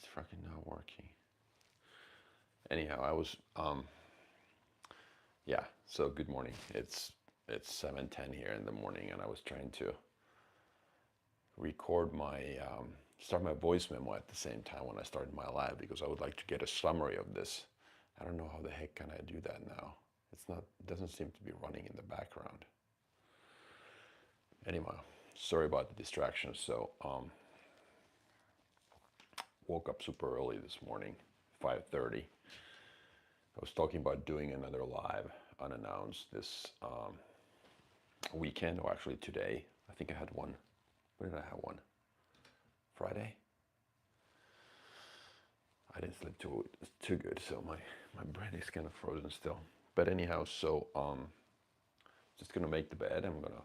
It's fucking not working. Anyhow, I was yeah, so good morning. It's 7:10 here in the morning, and I was trying to record my start my voice memo at the same time when I started my live because I would like to get a summary of this. I don't know how the heck can I do that now. It doesn't seem to be running in the background. Anyway, sorry about the distractions. So woke up super early this morning, 5:30. I was talking about doing another live unannounced this weekend, or actually today. I think I had one. When did I have one? Friday? I didn't sleep too good, so my brain is kind of frozen still. But anyhow, so just gonna make the bed. I'm gonna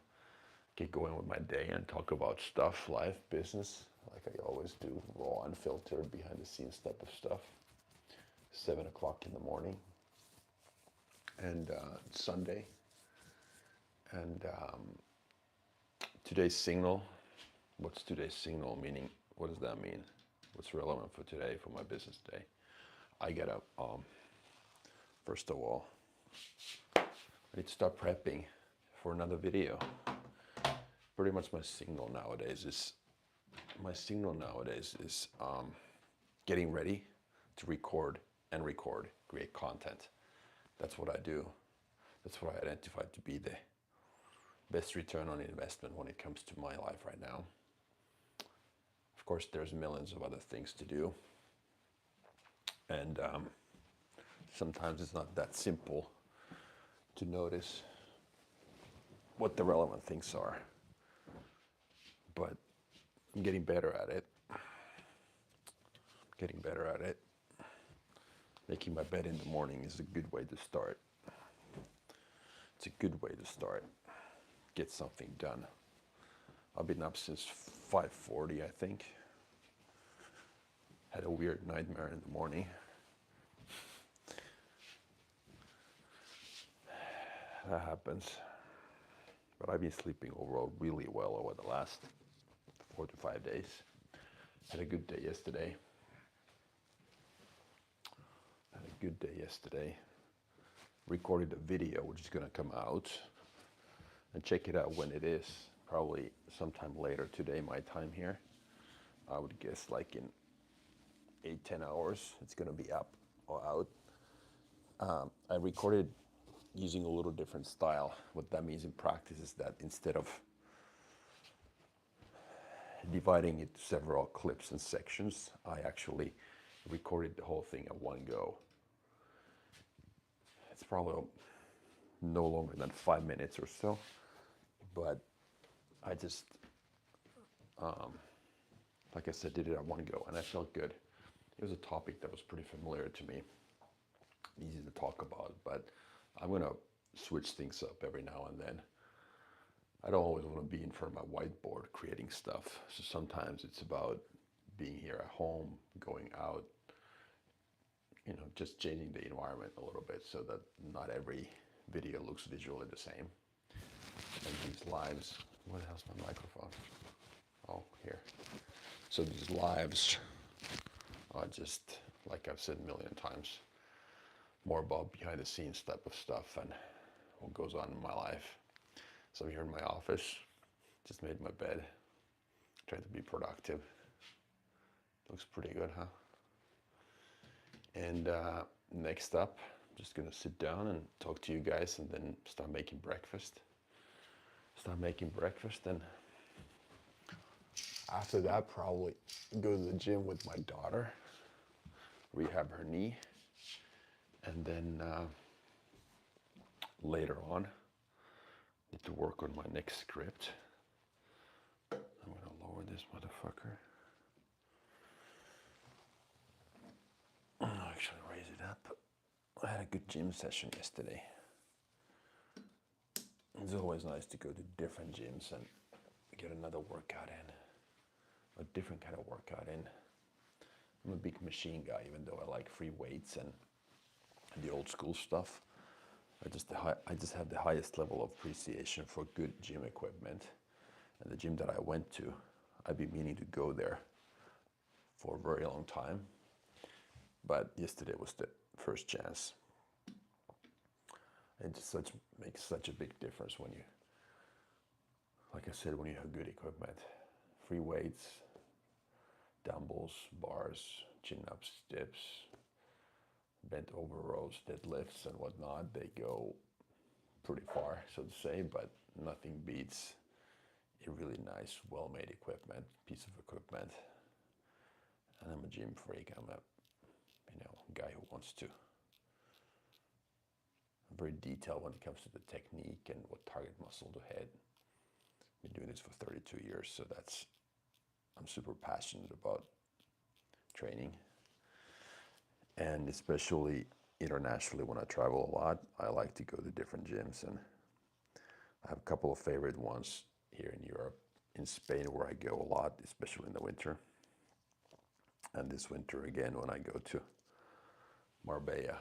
get going with my day and talk about stuff, life, business, like I always do, raw, unfiltered, behind the scenes type of stuff. 7 o'clock in the morning, and it's Sunday, and today's signal. What's today's signal meaning? What does that mean? What's relevant for today, for my business day? I gotta, first of all, I need to start prepping for another video. Pretty much my signal nowadays is getting ready to record, create content. That's what I do. That's what I identify to be the best return on investment when it comes to my life right now. Of course, there's millions of other things to do. And sometimes it's not that simple to notice what the relevant things are. But I'm getting better at it. Making my bed in the morning is a good way to start. It's a good way to start. Get something done. I've been up since 5:40, I think. Had a weird nightmare in the morning. That happens. But I've been sleeping overall really well over the last 4 to 5 days. Had a good day yesterday. Recorded a video which is gonna come out, and check it out when it is. Probably sometime later today, my time here. I would guess like in 8-10 hours it's gonna be up or out. I recorded using a little different style. What that means in practice is that instead of dividing it to several clips and sections, I actually recorded the whole thing at one go. It's probably no longer than 5 minutes or so, but I just, like I said, did it at one go, and I felt good. It was a topic that was pretty familiar to me, easy to talk about, but I'm gonna switch things up every now and then. I don't always want to be in front of my whiteboard creating stuff, so sometimes it's about being here at home, going out, just changing the environment a little bit so that not every video looks visually the same. And these lives, where the hell's my microphone? Oh, here. So these lives are just, like I've said a million times, more about behind the scenes type of stuff and what goes on in my life. So I'm here in my office, just made my bed, trying to be productive. Looks pretty good, huh? And next up, I'm just gonna sit down and talk to you guys and then start making breakfast. And after that, probably go to the gym with my daughter, rehab her knee, and then later on, need to work on my next script. I'm gonna lower this motherfucker. Actually raise it up. I had a good gym session yesterday. It's always nice to go to different gyms and get another workout in, a different kind of workout in. I'm a big machine guy, even though I like free weights and the old school stuff. I just have the highest level of appreciation for good gym equipment. And the gym that I went to, I've been meaning to go there for a very long time. But yesterday was the first chance. It just makes such a big difference when you, like I said, when you have good equipment. Free weights, dumbbells, bars, chin-ups, dips, bent over rows, deadlifts and whatnot. They go pretty far, so to say, but nothing beats a really nice, well-made piece of equipment. And I'm a gym freak. I'm a guy who wants to. I'm very detailed when it comes to the technique and what target muscle to hit. Been doing this for 32 years, so I'm super passionate about training. And especially internationally, when I travel a lot, I like to go to different gyms, and I have a couple of favorite ones here in Europe, in Spain, where I go a lot, especially in the winter. And this winter again, when I go to Marbella,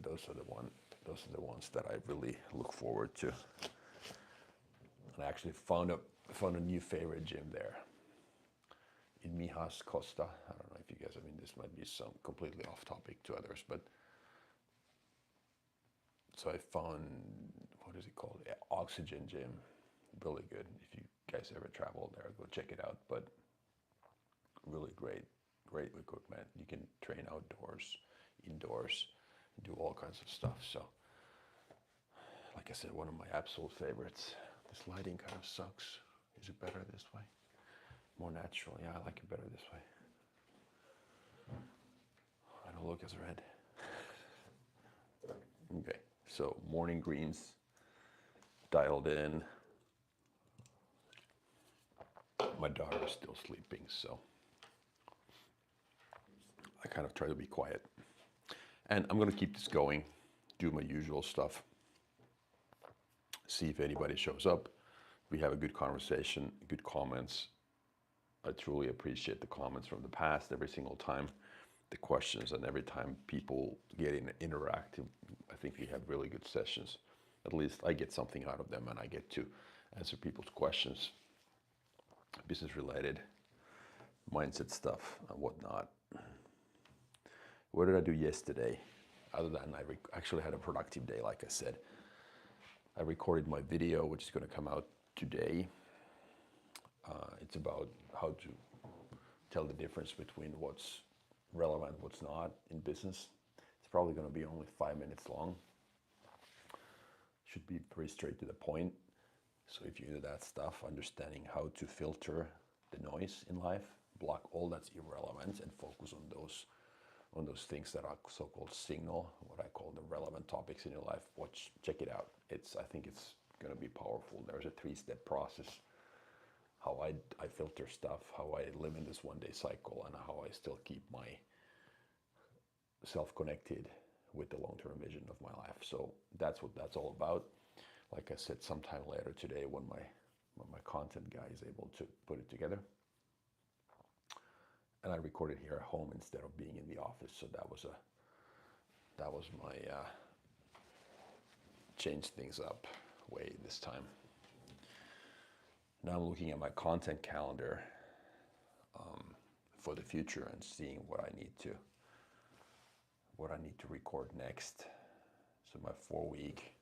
those are the ones that I really look forward to. And I actually found a new favorite gym there in Mijas Costa. I don't know if you guys, this might be some completely off topic to others, but so I found, what is it called? Oxygen Gym. Really good. If you guys ever travel there, go check it out. But really great equipment. You can train outdoors, indoors, do all kinds of stuff. So, like I said, one of my absolute favorites. This lighting kind of sucks. Is it better this way? More natural. Yeah, I like it better this way. I don't look as red. Okay, so morning greens dialed in. My daughter is still sleeping, so I kind of try to be quiet. And I'm going to keep this going, do my usual stuff, see if anybody shows up. We have a good conversation, good comments. I truly appreciate the comments from the past every single time, the questions, and every time people get interactive. I think we have really good sessions. At least I get something out of them, and I get to answer people's questions, business related, mindset stuff and whatnot. What did I do yesterday? Other than I actually had a productive day, like I said. I recorded my video, which is going to come out today. It's about how to tell the difference between what's relevant, what's not in business. It's probably going to be only 5 minutes long. Should be very straight to the point. So if you're into that stuff, understanding how to filter the noise in life, block all that's irrelevant, and focus on those things that are so-called signal, what I call the relevant topics in your life. Check it out. I think it's going to be powerful. There's a 3-step process. How I filter stuff, how I live in this one-day cycle, and how I still keep my self connected with the long-term vision of my life. So that's what that's all about. Like I said, sometime later today, when my content guy is able to put it together. And I recorded here at home instead of being in the office. So that was my change things up way this time. Now I'm looking at my content calendar for the future and seeing what I need to record next. So my 4-week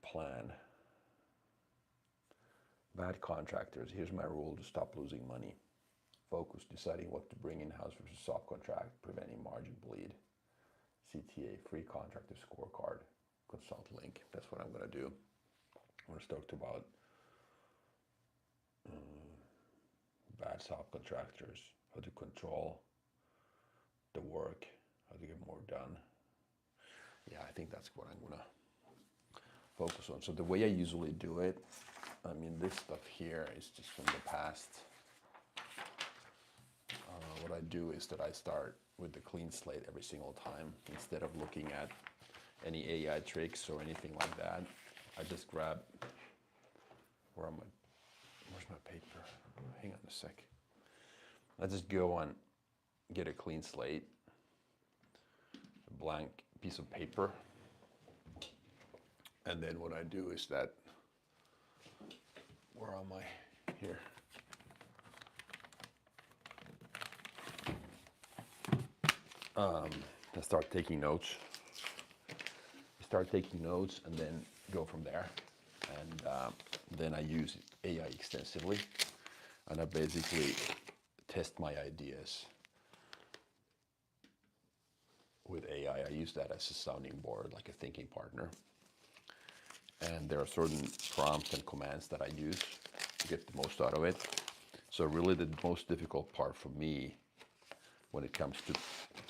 plan. Bad contractors. Here's my rule to stop losing money. Focus, deciding what to bring in-house versus subcontract, preventing margin bleed. CTA, free contractor scorecard, consult link. That's what I'm going to do. I'm going to talk about bad subcontractors, how to control the work, how to get more done. Yeah, I think that's what I'm going to focus on. So the way I usually do it, this stuff here is just from the past. What I do is that I start with the clean slate every single time. Instead of looking at any AI tricks or anything like that, I just grab, where's my paper? Hang on a sec. I just go and get a clean slate, a blank piece of paper. And then what I do is that, where am I? Here. I start taking notes. And then go from there. And then I use AI extensively, and I basically test my ideas with AI. I use that as a sounding board, like a thinking partner. And there are certain prompts and commands that I use to get the most out of it. So really the most difficult part for me when it comes to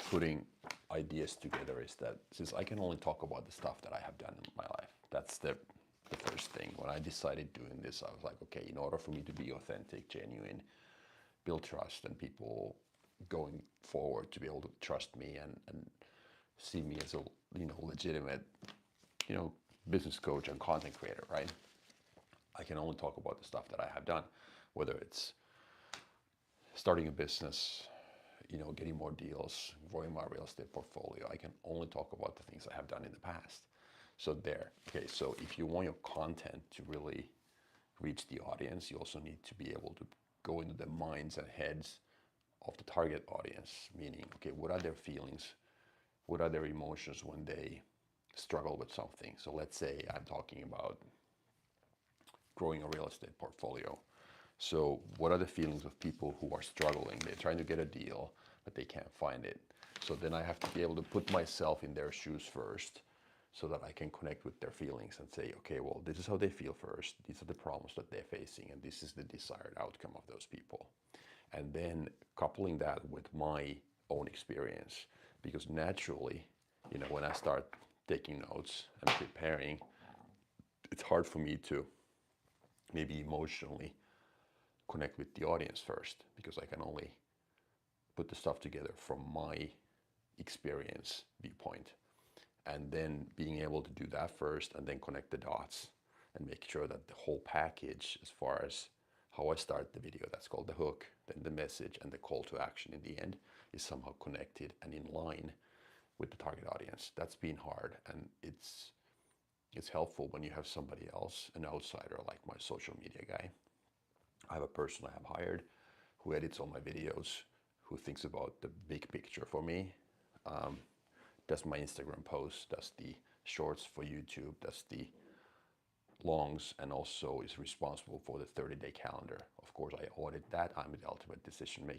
putting ideas together is that since I can only talk about the stuff that I have done in my life, that's the first thing. When I decided doing this, I was like, okay, in order for me to be authentic, genuine, build trust, and people going forward to be able to trust me and see me as a legitimate business coach and content creator, right? I can only talk about the stuff that I have done, whether it's starting a business, getting more deals, growing my real estate portfolio. I can only talk about the things I have done in the past. So there. Okay, so if you want your content to really reach the audience, you also need to be able to go into the minds and heads of the target audience, meaning, okay, what are their feelings? What are their emotions when they struggle with something? So let's say I'm talking about growing a real estate portfolio. So what are the feelings of people who are struggling? They're trying to get a deal, but they can't find it. So then I have to be able to put myself in their shoes first so that I can connect with their feelings and say, okay, well, this is how they feel first. These are the problems that they're facing, and this is the desired outcome of those people. And then coupling that with my own experience, because naturally, when I start taking notes and preparing, it's hard for me to maybe emotionally connect with the audience first, because I can only put the stuff together from my experience viewpoint. And then being able to do that first and then connect the dots and make sure that the whole package, as far as how I start the video, that's called the hook, then the message and the call to action in the end, is somehow connected and in line with the target audience. That's been hard, and it's helpful when you have somebody else, an outsider like my social media guy. I have a person I have hired who edits all my videos, who thinks about the big picture for me, does my Instagram posts, does the shorts for YouTube, does the longs, and also is responsible for the 30-day calendar. Of course, I audit that. I'm the ultimate decision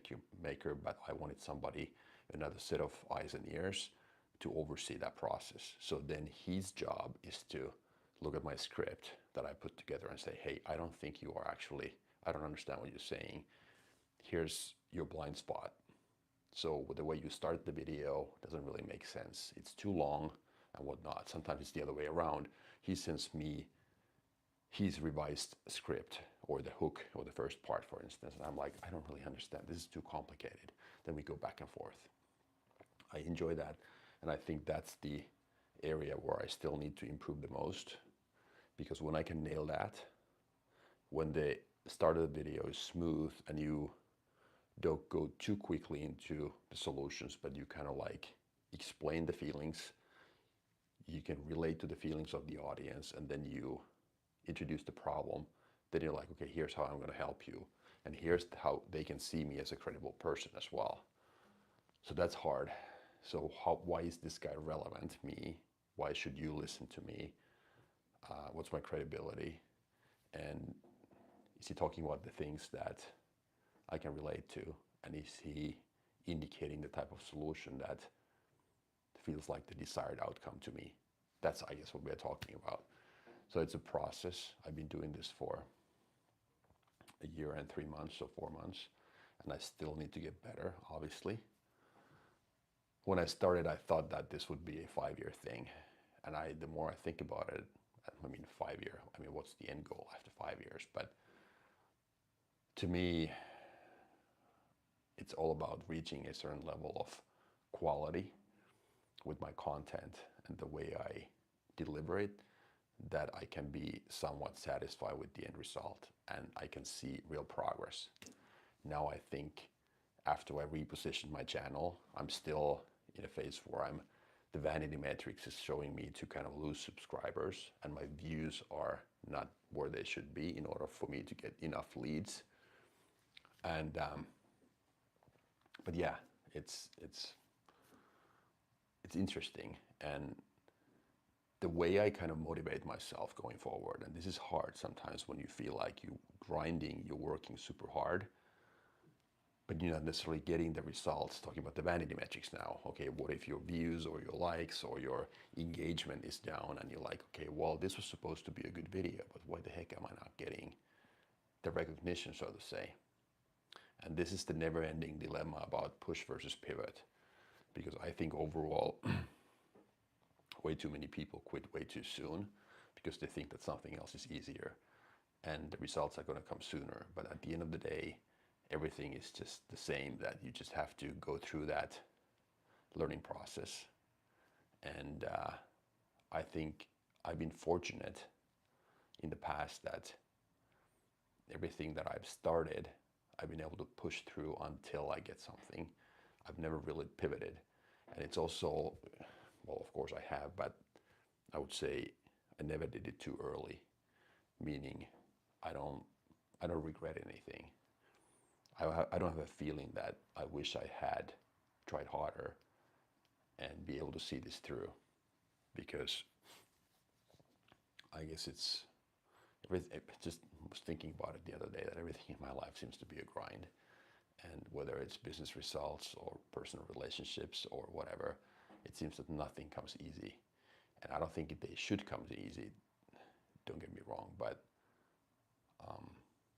maker, but I wanted somebody, another set of eyes and ears to oversee that process. So then his job is to look at my script that I put together and say, hey, I don't think you are actually, I don't understand what you're saying. Here's your blind spot. So with the way you start the video doesn't really make sense. It's too long and whatnot. Sometimes it's the other way around. He sends me his revised script or the hook or the first part, for instance, and I'm like, I don't really understand. This is too complicated. Then we go back and forth. I enjoy that, and I think that's the area where I still need to improve the most, because when I can nail that, when the start of the video is smooth and you don't go too quickly into the solutions, but you kind of like explain the feelings, you can relate to the feelings of the audience, and then you introduce the problem, then you're like, okay, here's how I'm going to help you, and here's how they can see me as a credible person as well. So that's hard. So why is this guy relevant to me? Why should you listen to me? What's my credibility? And is he talking about the things that I can relate to? And is he indicating the type of solution that feels like the desired outcome to me? That's, I guess, what we're talking about. So it's a process. I've been doing this for a year and 3 months, so 4 months, and I still need to get better, obviously. When I started, I thought that this would be a 5-year thing, and the more I think about it, 5 year, what's the end goal after 5 years? But to me, it's all about reaching a certain level of quality with my content and the way I deliver it, that I can be somewhat satisfied with the end result and I can see real progress. Now I think after I repositioned my channel, I'm still in a phase where the vanity metrics is showing me to kind of lose subscribers, and my views are not where they should be in order for me to get enough leads. And but yeah, it's it's interesting. And the way I kind of motivate myself going forward, and this is hard sometimes when you feel like you're grinding, you're working super hard, but you're not necessarily getting the results. Talking about the vanity metrics now. Okay, what if your views or your likes or your engagement is down and you're like, okay, well, this was supposed to be a good video, but why the heck am I not getting the recognition, so to say? And this is the never-ending dilemma about push versus pivot, because I think overall, way too many people quit way too soon because they think that something else is easier and the results are going to come sooner. But at the end of the day, everything is just the same, that you just have to go through that learning process. And I think I've been fortunate in the past that everything that I've started, I've been able to push through until I get something. I've never really pivoted. And it's also, well, of course I have, but I would say I never did it too early, meaning I don't regret anything. I don't have a feeling that I wish I had tried harder and be able to see this through, because I guess it's everything. Just was thinking about it the other day, that everything in my life seems to be a grind, and whether it's business results or personal relationships or whatever, it seems that nothing comes easy. And I don't think they should come easy, don't get me wrong, but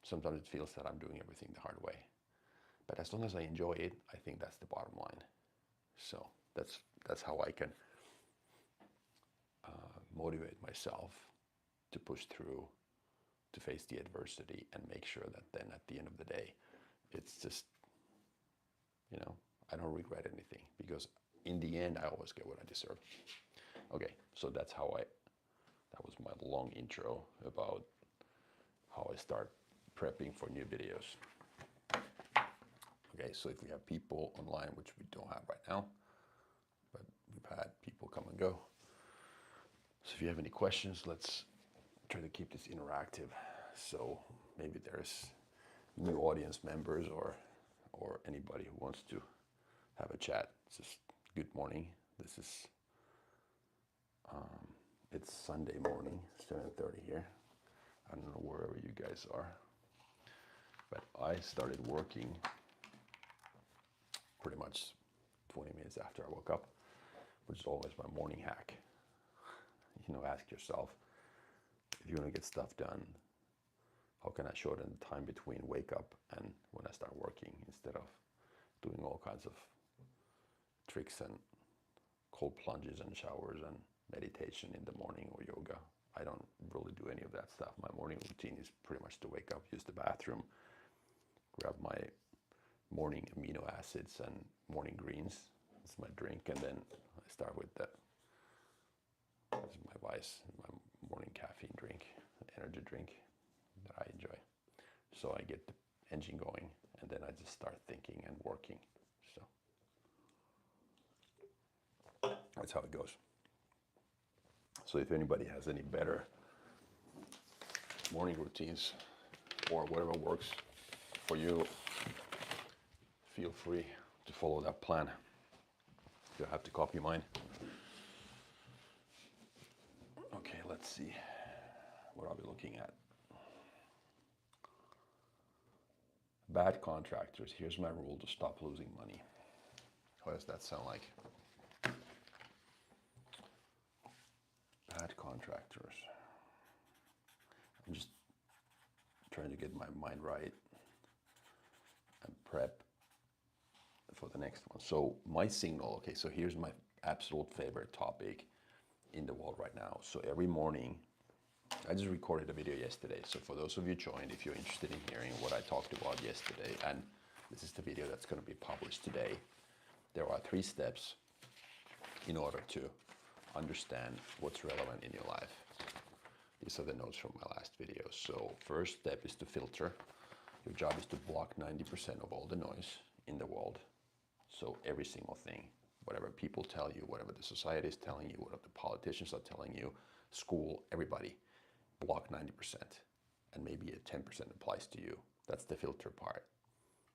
sometimes it feels that I'm doing everything the hard way. But as long as I enjoy it, I think that's the bottom line. So that's how I can motivate myself to push through, to face the adversity, and make sure that then at the end of the day, it's just, I don't regret anything, because in the end, I always get what I deserve. Okay, so that was my long intro about how I start prepping for new videos. Okay, so if we have people online, which we don't have right now, but we've had people come and go. So if you have any questions, let's try to keep this interactive. So maybe there's new audience members or anybody who wants to have a chat. Just good morning. This is it's Sunday morning, 7:30 here. I don't know wherever you guys are, but I started working pretty much 20 minutes after I woke up, which is always my morning hack. Ask yourself, if you want to get stuff done, how can I shorten the time between wake up and when I start working, instead of doing all kinds of tricks and cold plunges and showers and meditation in the morning or yoga. I don't really do any of that stuff. My morning routine is pretty much to wake up, use the bathroom, grab my morning amino acids and morning greens. It's my drink, and then I start with this is my vice, my morning caffeine drink, energy drink that I enjoy. So I get the engine going, and then I just start thinking and working. So that's how it goes. So if anybody has any better morning routines or whatever works for you, feel free to follow that plan. You'll have to copy mine. Okay, let's see. What are we looking at? Bad contractors. Here's my rule to stop losing money. What does that sound like? Bad contractors. I'm just trying to get my mind right and prep for the next one. So my signal, okay, so here's my absolute favorite topic in the world right now. So every morning, I just recorded a video yesterday. So for those of you joined, if you're interested in hearing what I talked about yesterday, and this is the video that's going to be published today, there are 3 steps in order to understand what's relevant in your life. These are the notes from my last video. So first step is to filter. Your job is to block 90% of all the noise in the world. So every single thing, whatever people tell you, whatever the society is telling you, whatever the politicians are telling you, school, everybody, block 90%. And maybe a 10% applies to you. That's the filter part.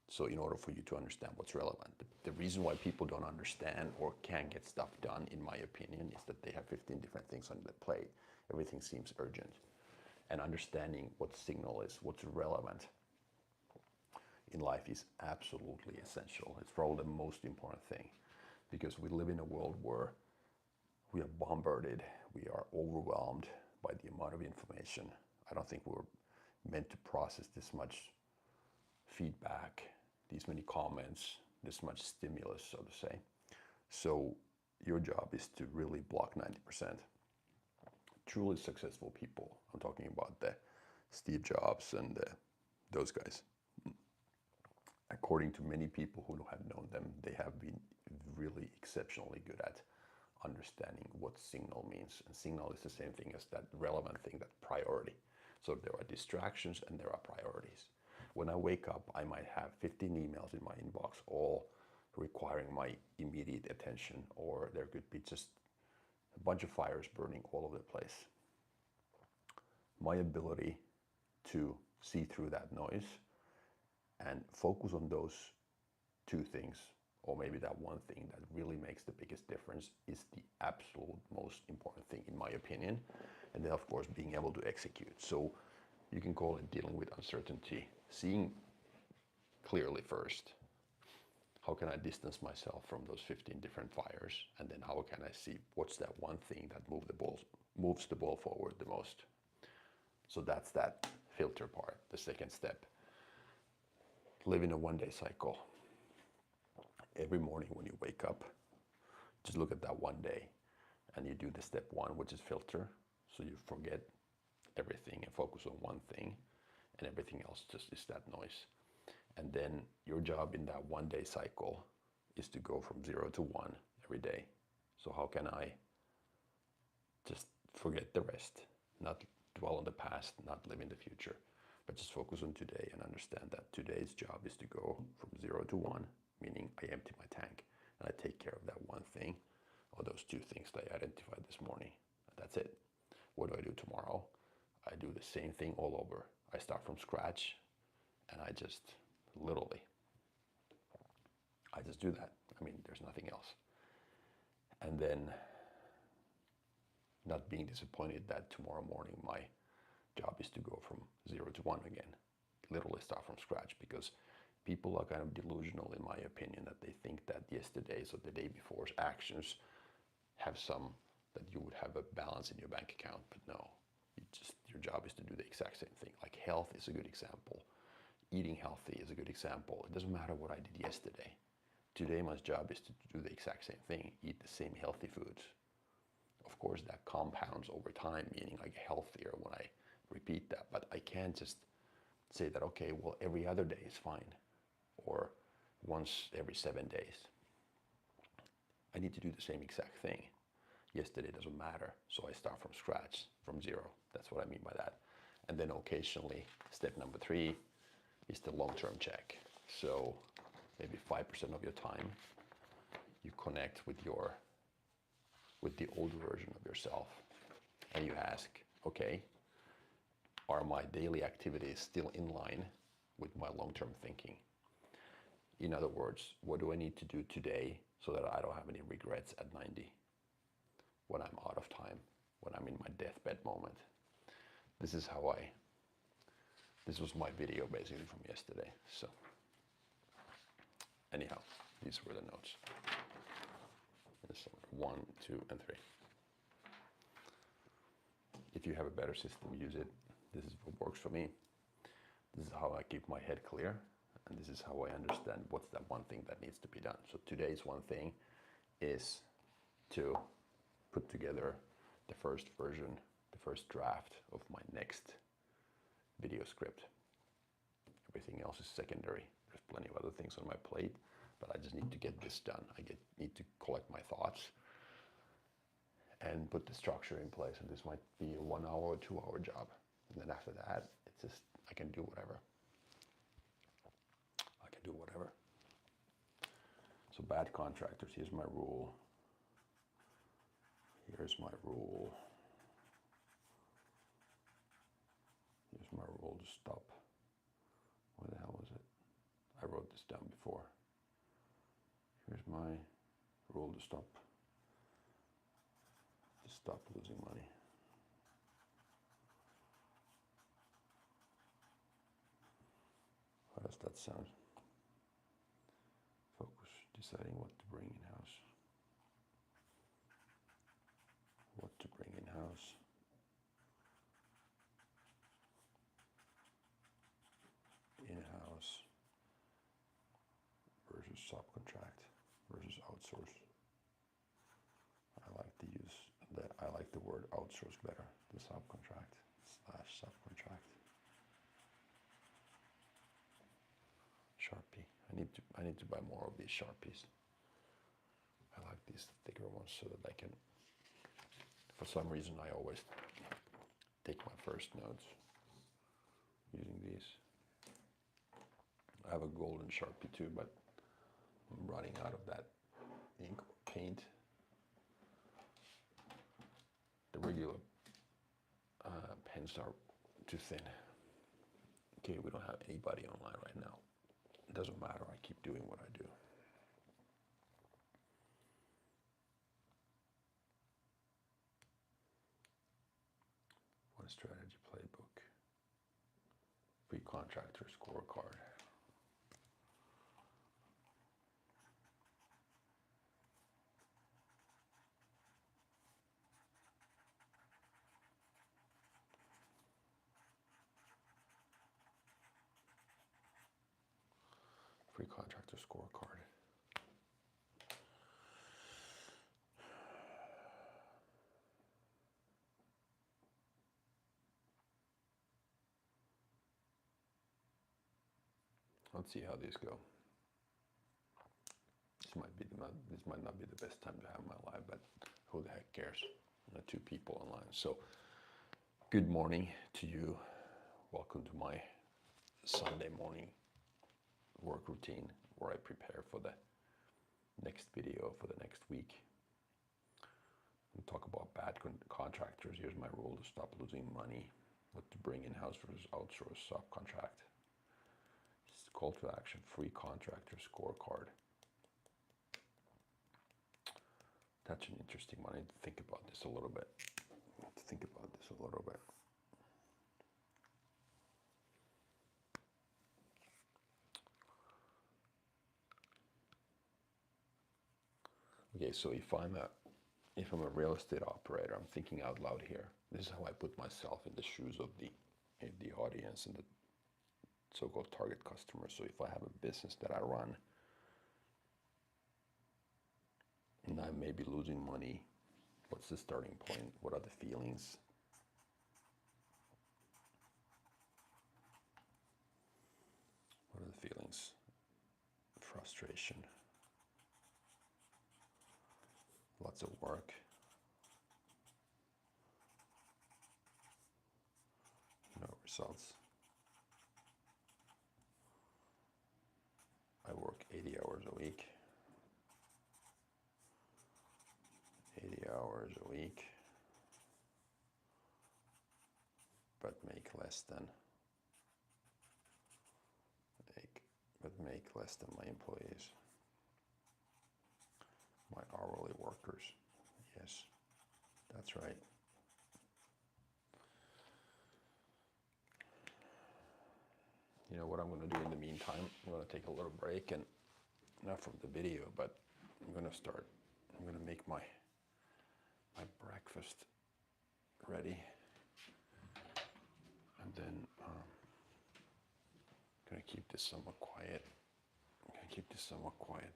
So in order for you to understand what's relevant. But the reason why people don't understand or can't get stuff done, in my opinion, is that they have 15 different things on the plate. Everything seems urgent. And understanding what signal is, what's relevant in life is absolutely essential. It's probably the most important thing, because we live in a world where we are bombarded, we are overwhelmed by the amount of information. I don't think we're meant to process this much feedback, these many comments, this much stimulus, so to say. So your job is to really block 90%. Truly successful people, I'm talking about the Steve Jobs and those guys. According to many people who have known them, they have been really exceptionally good at understanding what signal means. And signal is the same thing as that relevant thing, that priority. So there are distractions and there are priorities. When I wake up, I might have 15 emails in my inbox, all requiring my immediate attention, or there could be just a bunch of fires burning all over the place. My ability to see through that noise and focus on those two things, or maybe that one thing that really makes the biggest difference, is the absolute most important thing, in my opinion. And then, of course, being able to execute. So you can call it dealing with uncertainty, seeing clearly first. How can I distance myself from those 15 different fires? And then how can I see what's that one thing that moves the ball forward the most? So that's that filter part, the second step. Live in a one-day cycle. Every morning when you wake up, just look at that one day and you do the step one, which is filter. So you forget everything and focus on one thing, and everything else just is that noise. And then your job in that one-day cycle is to go from 0 to 1 every day. So how can I just forget the rest, not dwell on the past, not live in the future, but just focus on today and understand that today's job is to go from 0 to 1, meaning I empty my tank and I take care of that one thing or those two things that I identified this morning. That's it. What do I do tomorrow? I do the same thing all over. I start from scratch and I just literally, I just do that. I mean, there's nothing else. And then not being disappointed that tomorrow morning my job is to go from 0 to 1 again. Literally start from scratch, because people are kind of delusional, in my opinion, that they think that yesterday's or the day before's actions have that you would have a balance in your bank account. But no, your job is to do the exact same thing. Like health is a good example. Eating healthy is a good example. It doesn't matter what I did yesterday. Today my job is to do the exact same thing, eat the same healthy foods. Of course, that compounds over time, meaning I get healthier when I repeat that. But I can't just say that, okay, well, every other day is fine, or once every 7 days. I need to do the same exact thing. Yesterday doesn't matter, so I start from scratch, from 0. That's what I mean by that. And then occasionally, step number 3 is the long-term check. So maybe 5% of your time you connect with the old version of yourself, and you ask, okay, are my daily activities still in line with my long-term thinking? In other words, what do I need to do today so that I don't have any regrets at 90, when I'm out of time, when I'm in my deathbed moment? This was my video basically from yesterday. So anyhow, these were the notes. So 1, 2, and 3. If you have a better system, use it. This is what works for me. This is how I keep my head clear, and this is how I understand what's that one thing that needs to be done. So today's one thing is to put together the first version, the first draft of my next video script. Everything else is secondary. There's plenty of other things on my plate, but I just need to get this done. Need to collect my thoughts and put the structure in place. And this might be a 1 hour or 2 hour job. And then after that, it's just, I can do whatever. I can do whatever. So bad contractors, here's my rule. Here's my rule. Here's my rule to stop. What the hell was it? I I wrote this down before. Here's my rule to stop losing money. How does that sound? Focus, deciding what to bring in-house. What to bring in-house. In-house versus subcontract versus outsource. I like the word outsource better than subcontract / subcontract. Sharpie. I need to buy more of these Sharpies. I like these thicker ones so that I can, for some reason I always take my first notes using these. I have a golden Sharpie too, but I'm running out of that ink or paint. The regular pens are too thin. Okay, we don't have anybody online right now. It doesn't matter, I keep doing what I do. One strategy playbook. Free contractor scorecard. Free contractor scorecard. Let's see how these go. This might not be the best time to have my live, but who the heck cares? 2 people online. So, good morning to you. Welcome to my Sunday morning work routine where I prepare for the next video for the next week. We'll talk about bad contractors. Here's my rule to stop losing money. What to bring in-house versus outsource subcontract. Call to action, free contractor scorecard. That's an interesting one. I need to think about this a little bit. Okay, so if I'm a real estate operator, I'm thinking out loud here. This is how I put myself in the shoes of the audience and the so-called target customer. So if I have a business that I run and I may be losing money, what's the starting point? What are the feelings? What are the feelings? Frustration. Lots of work. No results. I work 80 hours a week. 80 hours a week. But make less than my employees. My hourly workers. Yes, that's right. You know what I'm going to do in the meantime? I'm going to take a little break, and not from the video, but I'm going to make my breakfast ready, and then I'm going to keep this somewhat quiet.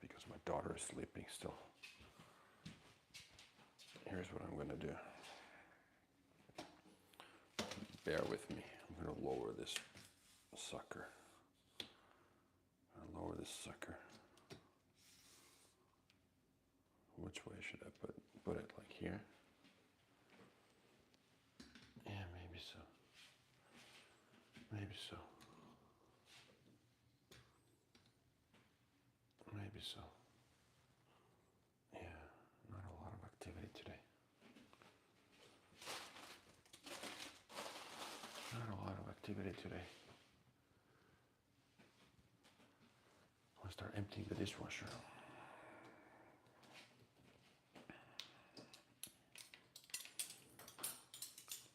Because my daughter is sleeping still. Here's what I'm going to do. Bear with me. I'm going to lower this sucker. Which way should I put it? Like here? Yeah, maybe so. Maybe so. Yeah, not a lot of activity today. start emptying the dishwasher.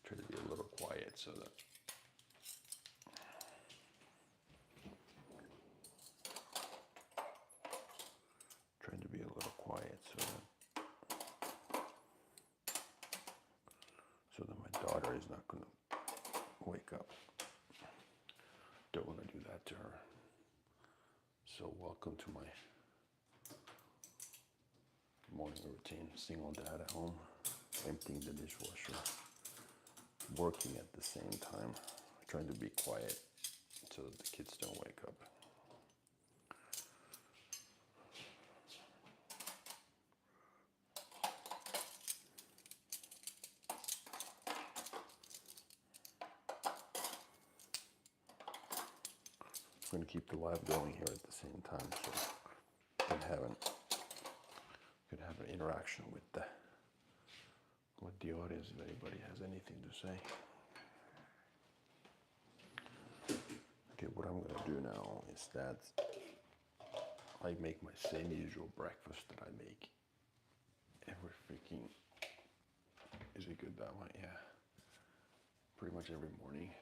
Try to be a little quiet so that my daughter is not gonna wake up. Don't want to do that to her. So welcome to my morning routine. Single dad at home, emptying the dishwasher, working at the same time, trying to be quiet so that the kids don't wake up. I'm going to keep the live going here at the same time, so I can have an interaction with the audience if anybody has anything to say. Okay, what I'm going to do now is that I make my same usual breakfast that I make every freaking. Is it good that way? Yeah. Pretty much every morning.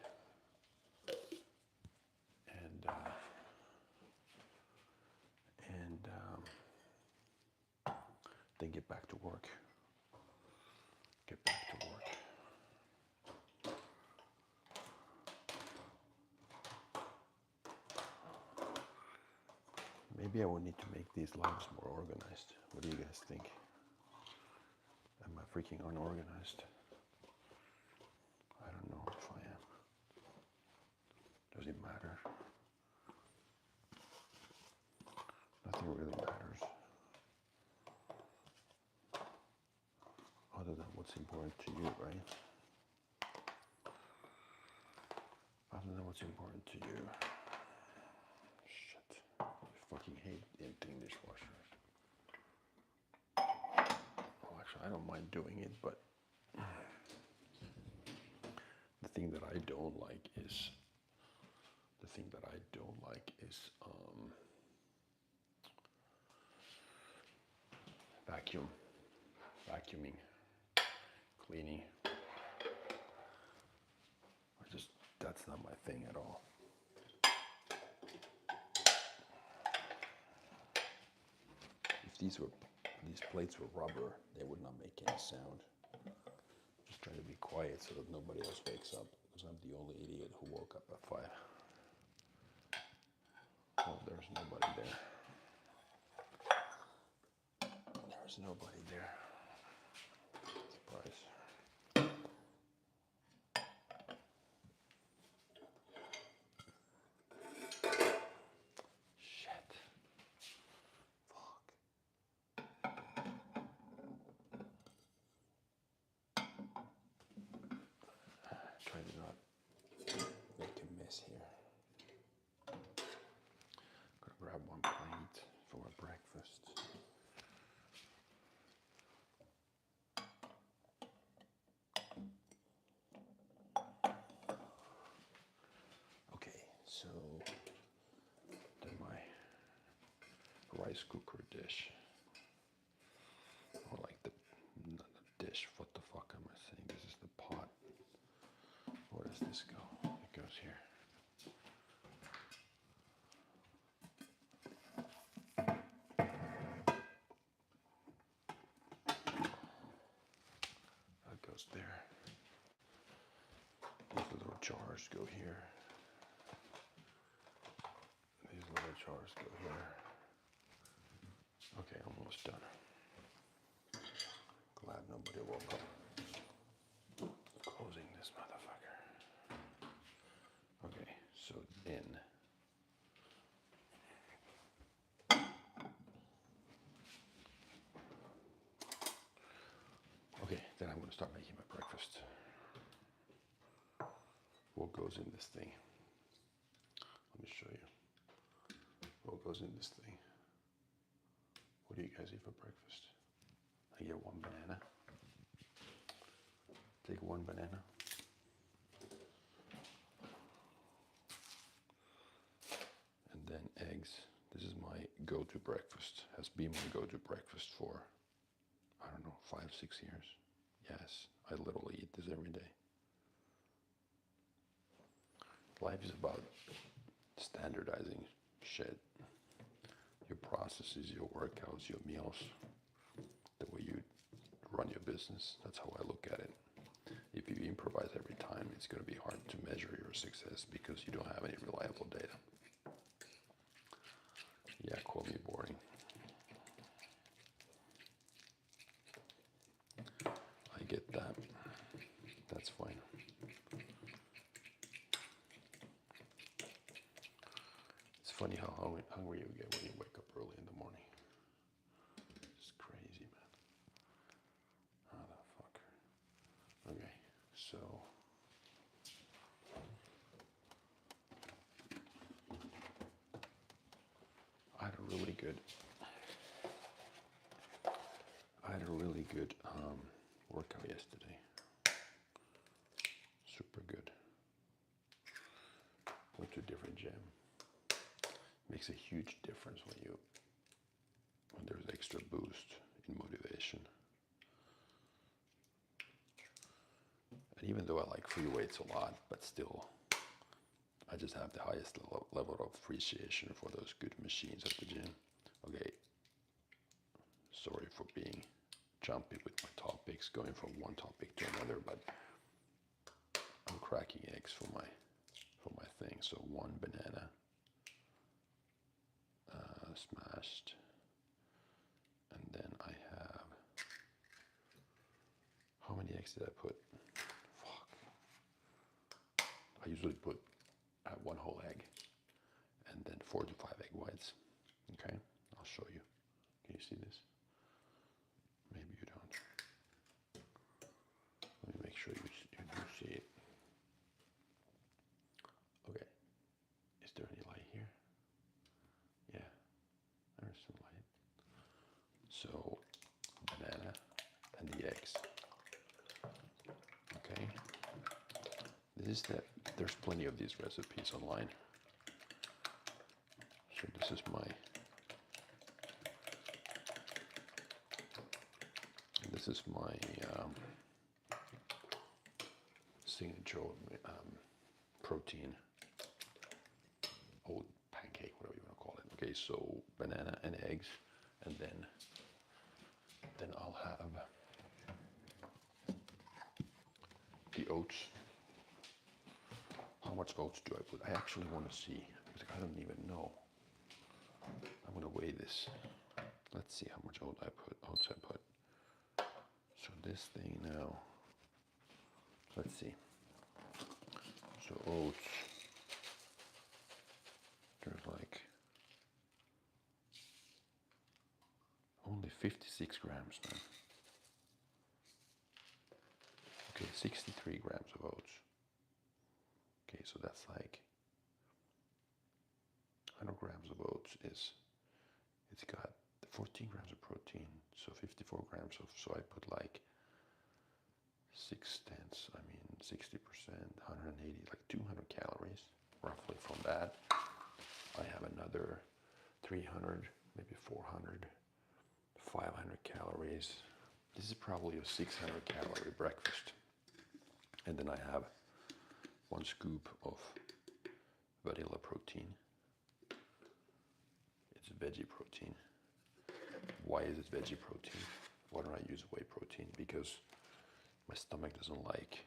And then get back to work. Maybe I will need to make these lives more organized. What do you guys think? Am I freaking unorganized? I don't know if I am. Does it matter? Nothing really matters. Other than what's important to you, right? Other than what's important to you. Shit. I fucking hate emptying dishwashers. Well, actually, I don't mind doing it, but the thing that I don't like is vacuuming, cleaning. That's not my thing at all. If these plates were rubber, they would not make any sound. Just trying to be quiet so that nobody else wakes up, because I'm the only idiot who woke up at 5. Oh, there's nobody there. There's nobody there. Surprise. Shit. Fuck. Try to not make a mess here. Gonna grab one plate for my breakfast. So then my rice cooker dish, or like not the dish, what the fuck am I saying? This is the pot. Where does this go? It goes here. That goes there. These little jars go here. These little jars go here. Okay, almost done. Glad nobody woke up. Closing this motherfucker. Okay, so then then I'm gonna start making my breakfast. What goes in this thing? Let me show you. What goes in this thing? What do you guys eat for breakfast? I get one banana. Take one banana. And then eggs. This is my go-to breakfast, has been my go-to breakfast for, I don't know, 5, 6 years. Yes, I literally eat this every day. Life is about standardizing shit. Your processes, your workouts, your meals, the way you run your business. That's how I look at it. If you improvise every time, it's going to be hard to measure your success because you don't have any reliable data. Yeah, call me boring. I get that. That's fine. It's funny how hungry you get when you wake up early in the morning. It's crazy, man. How the fuck? Okay, so I had a really good workout yesterday. Super good. Went to a different gym. Makes a huge difference when there's extra boost in motivation. And even though I like free weights a lot, but still, I just have the highest level of appreciation for those good machines at the gym. Okay, sorry for being jumpy with my topics, going from one topic to another, but I'm cracking eggs for my thing. So 1 banana smashed, and then I have, how many eggs did I put? Fuck. I usually put 1 whole egg, and then 4 to 5 egg whites. Okay, I'll show you. Can you see this? Maybe you don't. Let me make sure you do see it. Okay. Is there any light here? Yeah, there's some light. So, banana and the eggs. Okay. There's plenty of these recipes online. So this is my signature protein oat pancake, whatever you want to call it. Okay, so banana and eggs, and then I'll have the oats. How much oats do I put? I actually want to see, because I don't even know. I'm gonna weigh this. Let's see how much oats I put. So this thing now, let's see. So oats, there's like only 56 grams now. Okay, 63 grams of oats. Okay, so that's like 100 grams of oats it's got 14 grams of protein, so 54 grams of, so I put like 6/10, 60%, 180, like 200 calories roughly from that. I have another 300, maybe 400, 500 calories. This is probably a 600 calorie breakfast. And then I have 1 scoop of vanilla protein. It's veggie protein. Why is it veggie protein? Why don't I use whey protein? Because my stomach doesn't like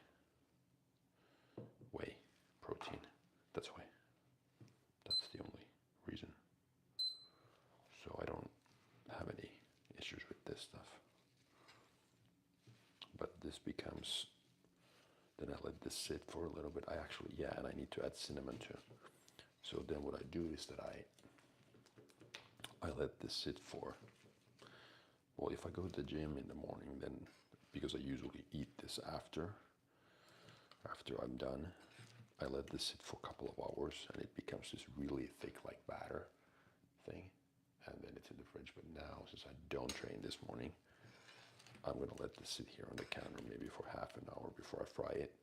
whey protein. That's why. That's the only reason. So I don't have any issues with this stuff. But this becomes, then I let this sit for a little bit. And I need to add cinnamon too. So then what I do is that I let this sit for, well, if I go to the gym in the morning, then, because I usually eat this after I'm done, I let this sit for a couple of hours, and it becomes this really thick, like batter thing, and then it's in the fridge. But now, since I don't train this morning, I'm gonna let this sit here on the counter maybe for half an hour before I fry it.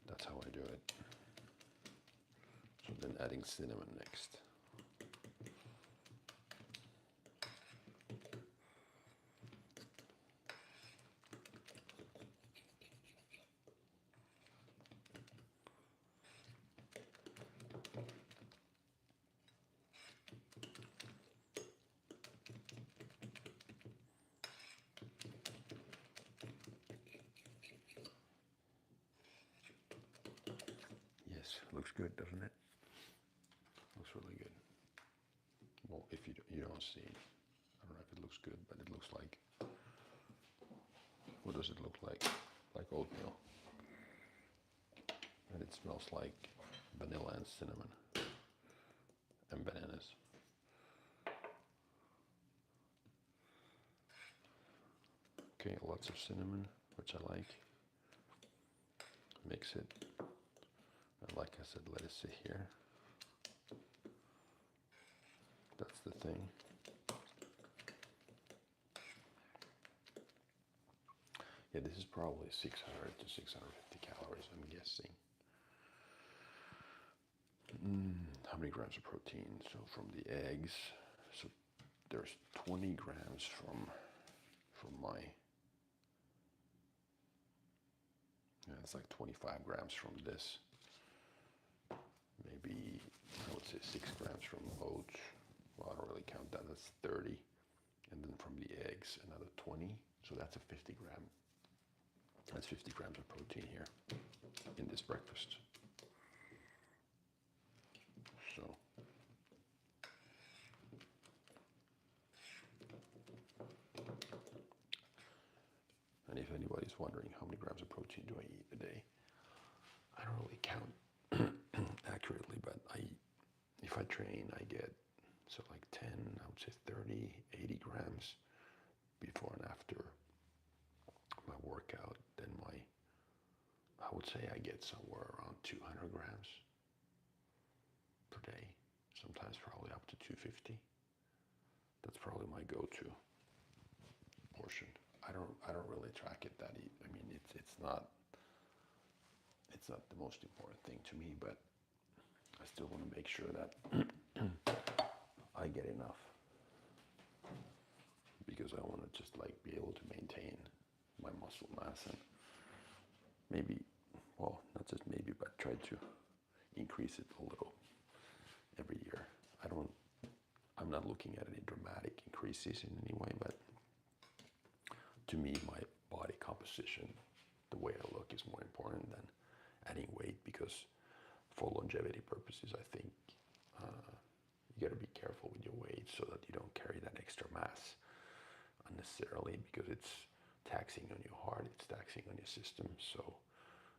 That's how I do it. So then adding cinnamon next. looks good, doesn't it? Looks really good. Well, if you don't see, I don't know if it looks good, but it looks like, what does it look like? Like oatmeal. And it smells like vanilla and cinnamon and bananas. Okay, lots of cinnamon, which I like. Mix it. And like I said, let it sit here. That's the thing. Yeah, this is probably 600 to 650 calories, I'm guessing. How many grams of protein? So from the eggs, so there's 20 grams from my, yeah, it's like 25 grams from this. Maybe, I would say 6 grams from oats. Well, I don't really count that, that's 30. And then from the eggs, another 20. So that's a 50 gram. That's 50 grams of protein here in this breakfast. So, and if anybody's wondering how many grams of protein do I eat a day, I don't really count accurately, but if I train, I get, so like 10, I would say 30, 80 grams before and after my workout. Then I would say I get somewhere around 200 grams per day, sometimes probably up to 250. That's probably my go-to portion. I don't really track it that. I mean, it's not the most important thing to me, but I still want to make sure that I get enough, because I want to just like be able to maintain my muscle mass and maybe, well, not just maybe, but try to increase it a little every year. I'm not looking at any dramatic increases in any way, but to me, my body composition, the way I look, is more important than adding weight, because for longevity purposes, I think you got to be careful with your weight so that you don't carry that extra mass unnecessarily, because it's taxing on your heart, it's taxing on your system. So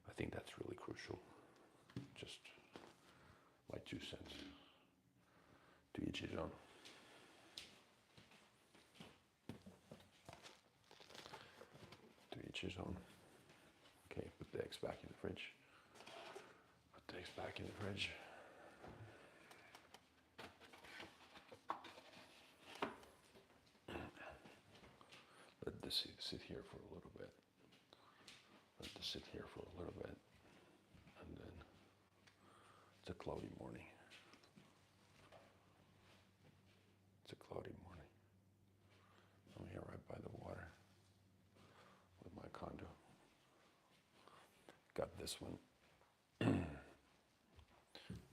I think that's really crucial. Just my 2 cents. To each his own. To each his own. Okay, put the eggs back in the fridge. Put the eggs back in the fridge. Let this sit here for a little bit. Let this sit here for a little bit. And then it's a cloudy morning. It's a cloudy morning. I'm here right by the water with my condo. Got this one.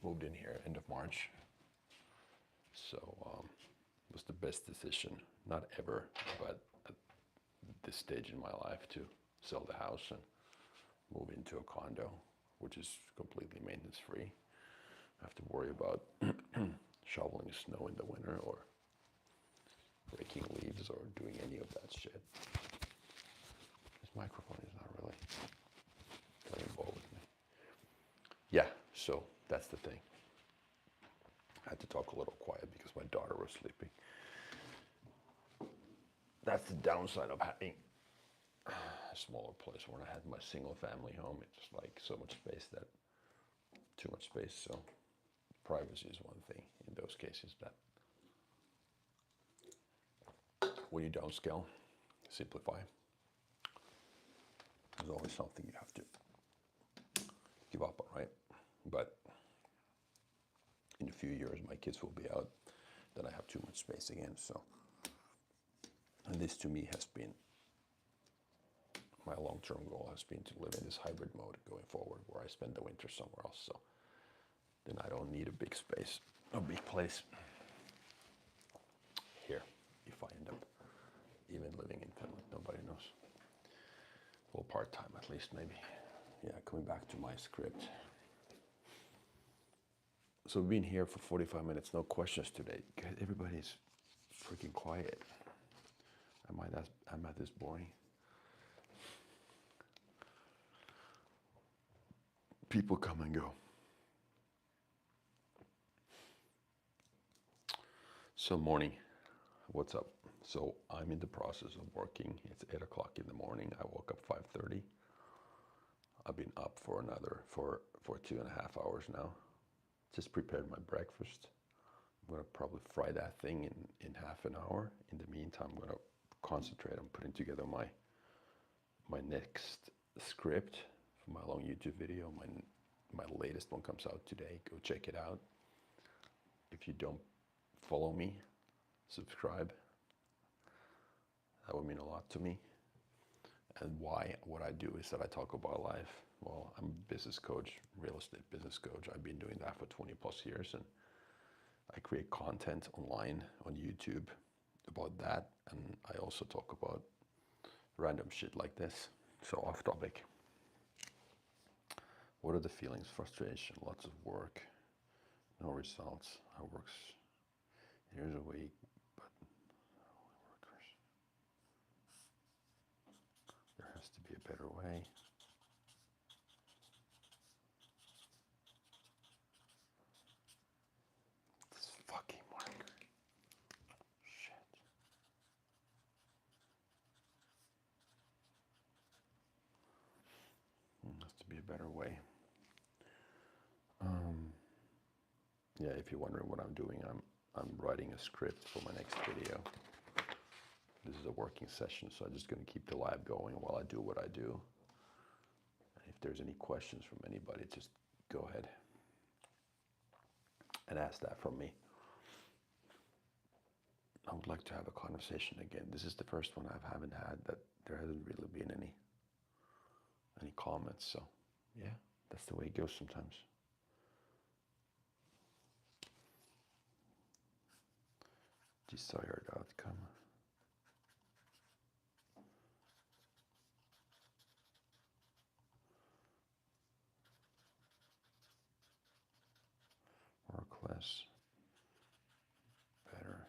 Moved in here end of March. So it was the best decision, not ever, but at this stage in my life, to sell the house and move into a condo, which is completely maintenance free. I have to worry about shoveling snow in the winter or raking leaves or doing any of that shit. This microphone is not really involved with me. Yeah, so that's the thing. I had to talk a little quiet because my daughter was sleeping. That's the downside of having a smaller place. When I had my single family home, it's like so much space, that too much space. So privacy is one thing in those cases. That when you downscale, simplify, there's always something you have to give up on, right? But in a few years, my kids will be out, then I have too much space again. So, and this to me has been my long-term goal, has been to live in this hybrid mode going forward, where I spend the winter somewhere else. So then I don't need a big space, a big place here, if I end up even living in Finland. Nobody knows. Well, part-time at least, maybe. Yeah, coming back to my script. So we've been here for 45 minutes, no questions today. Everybody's freaking quiet. Am I this boring? People come and go. So morning, what's up? So I'm in the process of working. It's 8 o'clock in the morning. I woke up 5:30. I've been up for 2.5 hours now. Just prepared my breakfast. I'm gonna probably fry that thing in half an hour. In the meantime, I'm gonna concentrate on putting together my next script for my long YouTube video. My latest one comes out today. Go check it out. If you don't follow me, subscribe. That would mean a lot to me. And what I do is that I talk about life. Well, I'm a business coach, real estate business coach. I've been doing that for 20 plus years, and I create content online on YouTube about that. And I also talk about random shit like this. So off topic. What are the feelings? Frustration, lots of work, no results. I works years a week, but only workers. There has to be a better way. This fucking marker. Shit. There has to be a better way. Yeah, if you're wondering what I'm doing, I'm writing a script for my next video. This is a working session, so I'm just going to keep the live going while I do what I do. And if there's any questions from anybody, just go ahead and ask that from me. I would like to have a conversation again. This is the first one I haven't had that there hasn't really been any comments. So yeah, that's the way it goes sometimes. Desired outcome. Work less, better.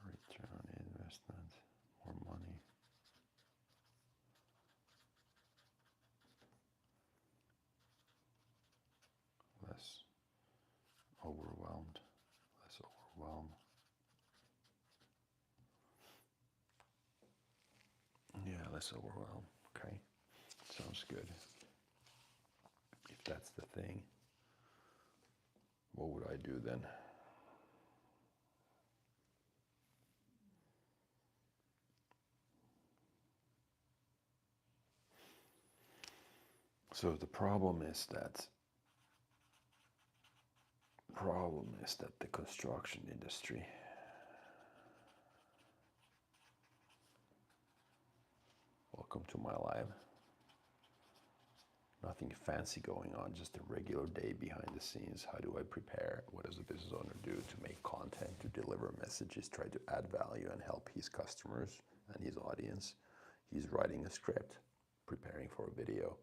Return on investment, more money. Less overwhelmed, less overwhelmed. Yeah, less overwhelmed. Okay, sounds good. If that's the thing, what would I do then? So the problem is that the construction industry welcome to my live. Nothing fancy going on, just a regular day behind the scenes. How do I prepare? What does a business owner do to make content, to deliver messages, try to add value and help his customers and his audience? He's writing a script, preparing for a video.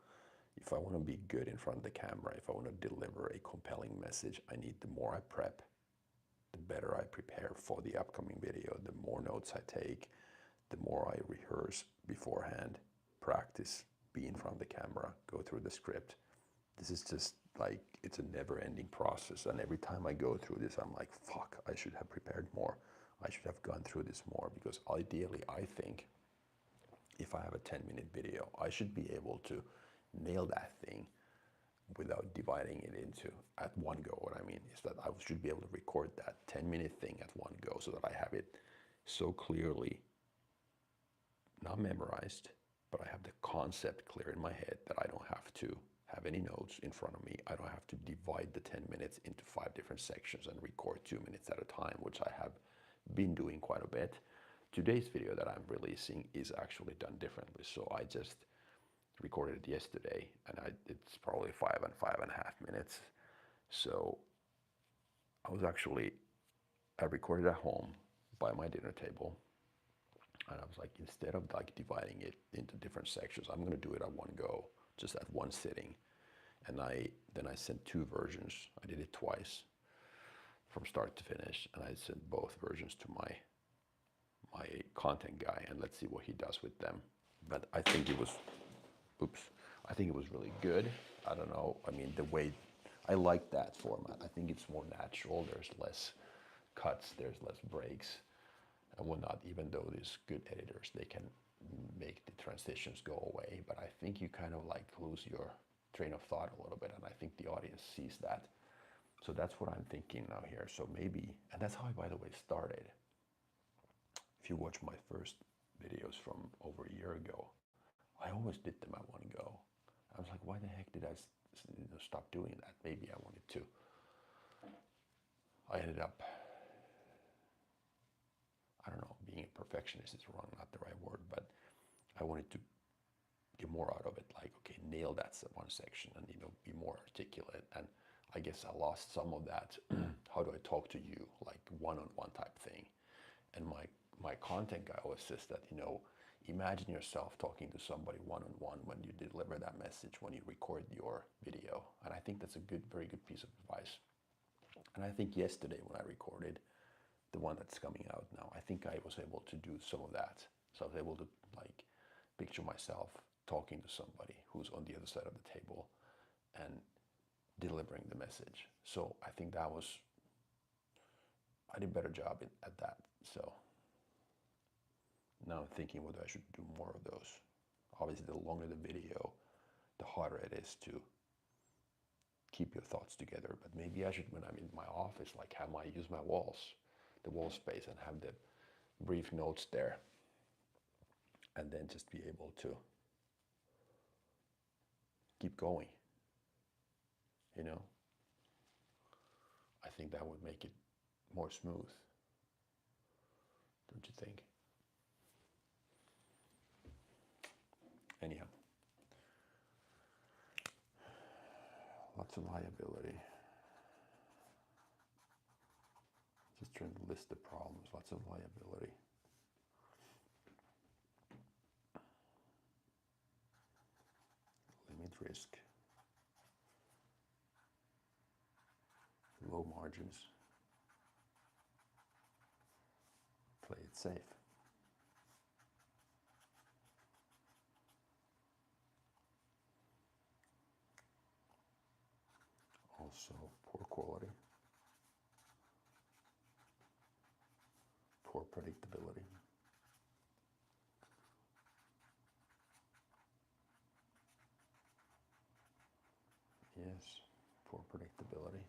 If I want to be good in front of the camera, if I want to deliver a compelling message, I need the more I prep, the better I prepare for the upcoming video, the more notes I take, the more I rehearse beforehand, practice, be in front of the camera, go through the script. This is just like, it's a never-ending process. And every time I go through this, I'm like, fuck, I should have prepared more. I should have gone through this more, because ideally, I think if I have a 10-minute video, I should be able to nail that thing without dividing it into at one go. What I mean is that I should be able to record that 10-minute thing at one go so that I have it so clearly, not memorized, but I have the concept clear in my head that I don't have to have any notes in front of me. I don't have to divide the 10 minutes into 5 different sections and record 2 minutes at a time, which I have been doing quite a bit. Today's video that I'm releasing is actually done differently. So I just recorded it yesterday, and it's probably 5 and 5.5 minutes. So I recorded at home by my dinner table. And I was like, instead of like dividing it into different sections, I'm going to do it at one go, just at one sitting. And then I sent 2 versions. I did it twice from start to finish, and I sent both versions to my content guy, and let's see what he does with them. But I think it was, I think it was really good. I don't know. I mean, the way I like that format. I think it's more natural. There's less cuts. There's less breaks and whatnot. Even though these good editors, they can make the transitions go away. But I think you kind of like lose your train of thought a little bit, and I think the audience sees that. So that's what I'm thinking now here. So maybe, and that's how I, by the way, started. If you watch my first videos from over a year ago, I always did them at one go. I was like, why the heck did I stop doing that? Maybe I wanted to. I ended up, I don't know, being a perfectionist is wrong, not the right word, but I wanted to get more out of it. Like, okay, nail that one section and, you know, be more articulate. And I guess I lost some of that. How do I talk to you? Like one-on-one type thing. And my content guy always says that, you know, imagine yourself talking to somebody one-on-one when you deliver that message, when you record your video. And I think that's a good, very good piece of advice. And I think yesterday when I recorded the one that's coming out now, I think I was able to do some of that. So I was able to like picture myself talking to somebody who's on the other side of the table and delivering the message. So I think that was, I did a better job at that. So now I'm thinking whether I should do more of those. Obviously, the longer the video, the harder it is to keep your thoughts together. But maybe I should, when I'm in my office, like use my walls, the wall space, and have the brief notes there, and then just be able to keep going. You know, I think that would make it more smooth. Don't you think? Anyhow, lots of liability. Just trying to list the problems. Lots of liability. Limit risk. Low margins. Play it safe. Also, poor quality. Poor predictability. Yes, poor predictability.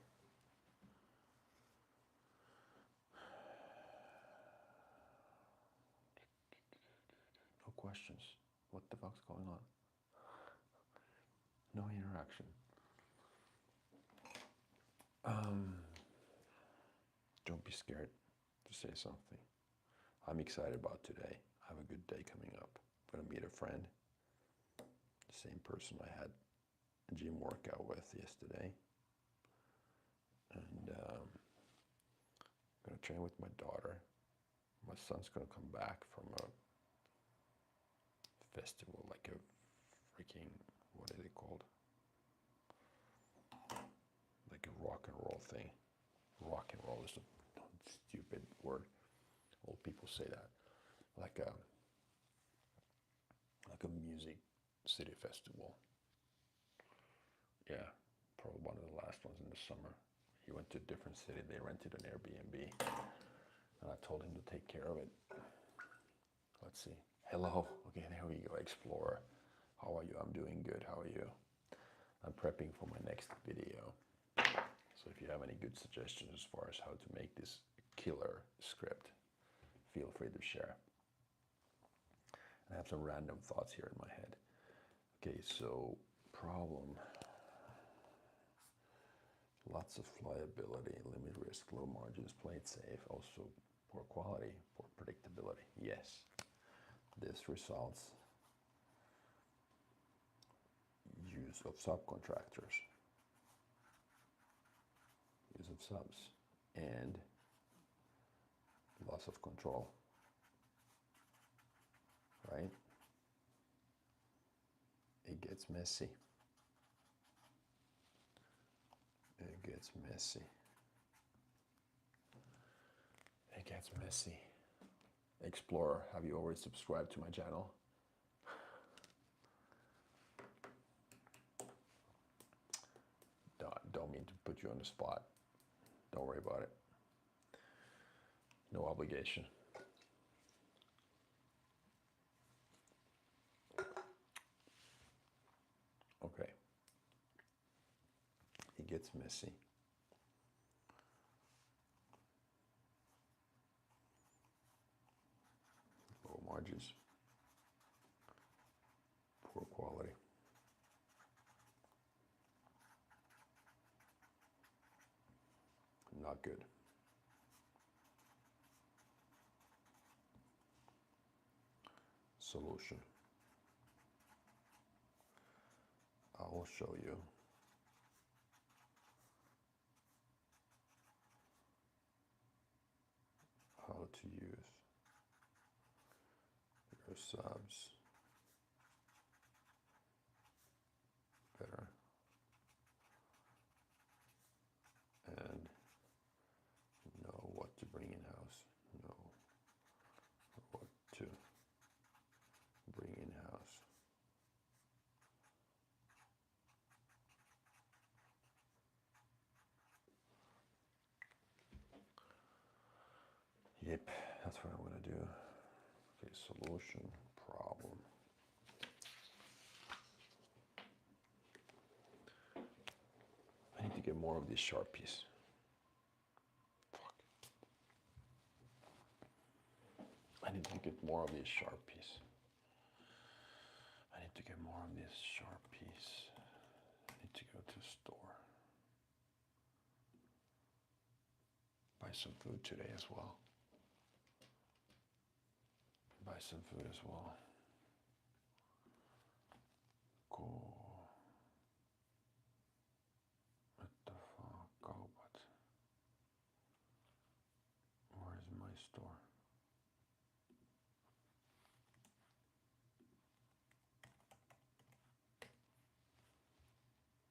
No questions. What the fuck's going on? No interaction. Don't be scared to say something. I'm excited about today. I have a good day coming up. I'm going to meet a friend, the same person I had a gym workout with yesterday. And I'm going to train with my daughter. My son's going to come back from a festival, like a freaking, what is it called? Like a rock and roll thing. Rock and roll is a stupid word. Old people say that. Like a music city festival. Yeah, probably one of the last ones in the summer. He went to a different city. They rented an Airbnb, and I told him to take care of it. Let's see. Hello. Okay, there we go. Explorer. How are you? I'm doing good. How are you? I'm prepping for my next video. So if you have any good suggestions as far as how to make this killer script, feel free to share. I have some random thoughts here in my head. Okay, so problem. Lots of liability, limit risk, low margins, play it safe. Also poor quality, poor predictability. Yes, this results use of subcontractors, use of subs, and loss of control, right? It gets messy. gets messy. It gets messy. Explorer, have you already subscribed to my channel? Don't mean to put you on the spot. Don't worry about it. No obligation. Okay. It gets messy. Low margins. Poor quality. Not good. Solution. I will show you how to use your subs better and know what to bring in-house, know what to bring in-house. Yep, that's what I'm gonna do. Okay, solution, problem. I need to get more of these Sharpies. Fuck. I need to get more of these Sharpies. I need to get more of these Sharpies. I need to go to the store. Buy some food today as well. Buy some food as well. Cool. What the fuck? Oh, but where's my store?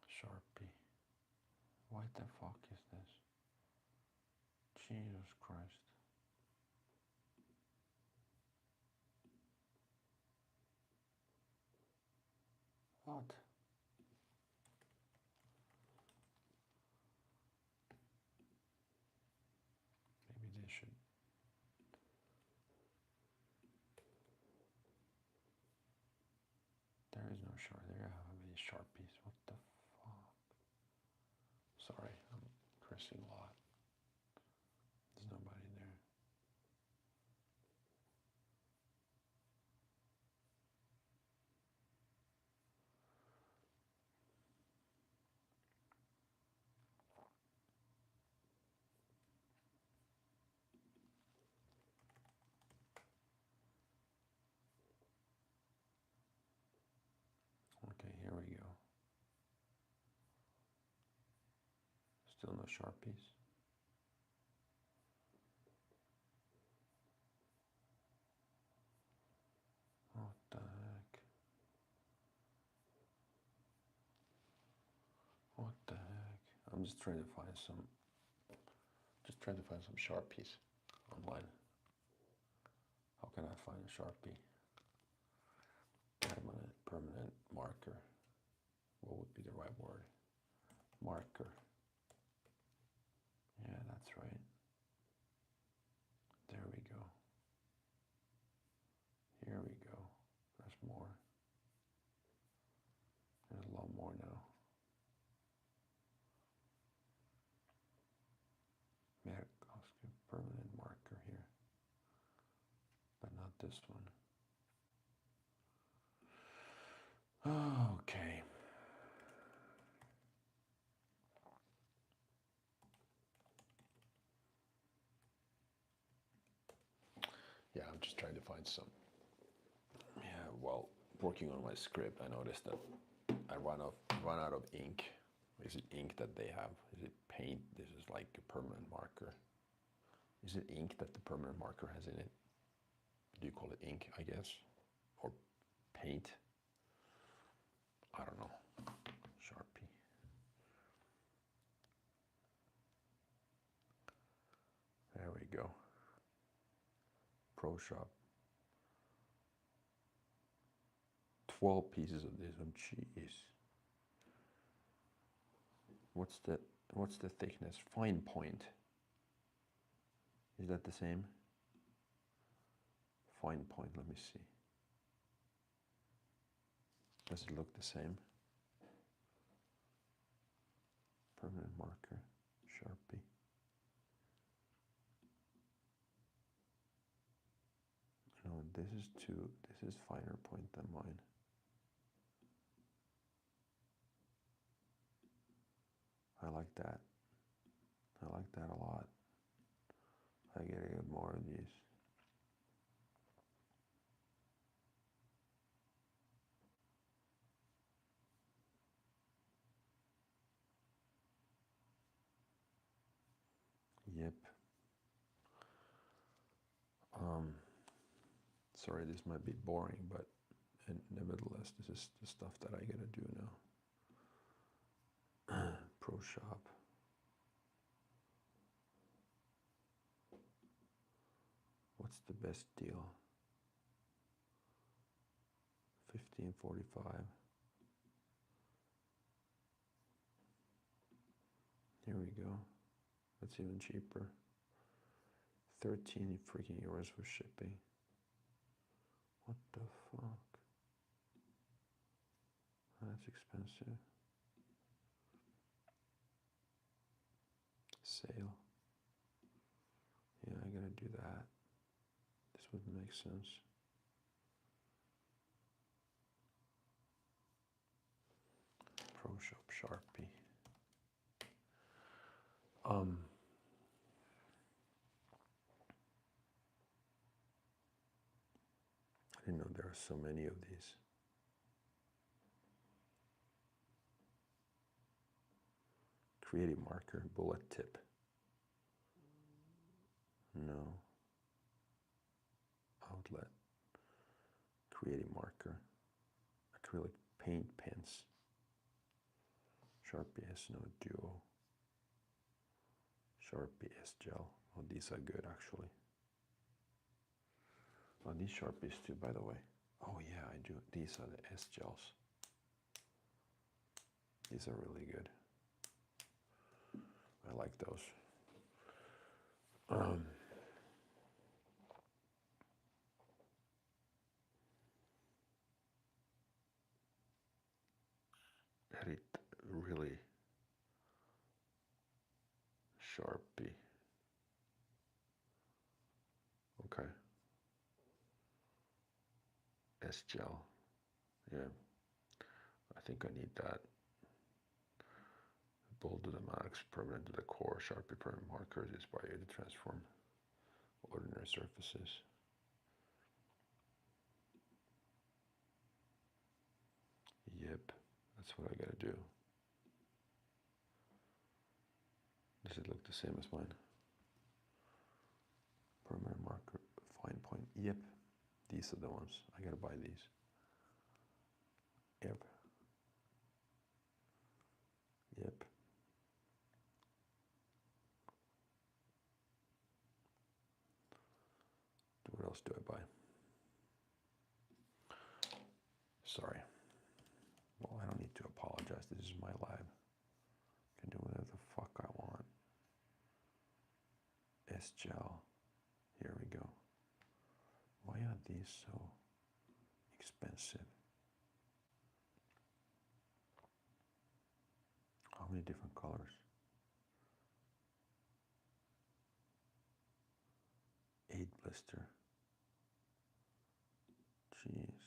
Sharpie. What the fuck is this? Jesus Christ. What? Maybe they should. There is no Sharpie. There I have any Sharpies. What the fuck? Sorry, I'm cursing a lot. There's nobody there. Okay, here we go. Still no Sharpies. What the heck? What the heck? I'm just trying to find some Sharpies online. How can I find a Sharpie? Permanent marker. What would be the right word? Marker. Yeah, that's right. There we go. Here we go. There's more. There's a lot more now. Permanent marker here. But not this one. Okay. Yeah, I'm just trying to find some. Yeah, while working on my script, I noticed that I run out of ink. Is it ink that they have? Is it paint? This is like a permanent marker. Is it ink that the permanent marker has in it? Do you call it ink, I guess? Or paint? I don't know. Sharpie. go. Pro Shop. 12 pieces of this one. Jeez. What's the thickness? Fine point. Is that the same? Fine point, let me see. Does it look the same? Permanent marker, Sharpie. No, this is finer point than mine. I like that. I like that a lot. I gotta get more of these. Yep. Sorry, this might be boring, but nevertheless, this is the stuff that I gotta do now. Pro Shop. What's the best deal? $15.45. Here we go. That's even cheaper. 13 freaking euros for shipping. What the fuck? That's expensive. Sale. Yeah, I gotta do that. This would make sense. Pro Shop Sharpie. I didn't know there are so many of these. Creative marker, bullet tip. No. Outlet. Creative marker. Acrylic paint pens. Sharpie S No Duo. Sharpie S Gel. Oh, these are good actually. Oh, these Sharpies too, by the way. Oh yeah, I do. These are the S Gels. These are really good. I like those. Edit really Sharpie. Okay. S Gel. Yeah. I think I need that. Bold to the max, permanent to the core, Sharpie permanent markers inspire you to transform ordinary surfaces. Yep, that's what I gotta do. Does it look the same as mine? Permanent marker, fine point. Yep, these are the ones. I gotta buy these. Yep. Yep. What else do I buy? Sorry. Well, I don't need to apologize. This is my live. I can do whatever the fuck I want. S Gel. Here we go. Why are these so expensive? How many different colors? 8 blister. Jeez.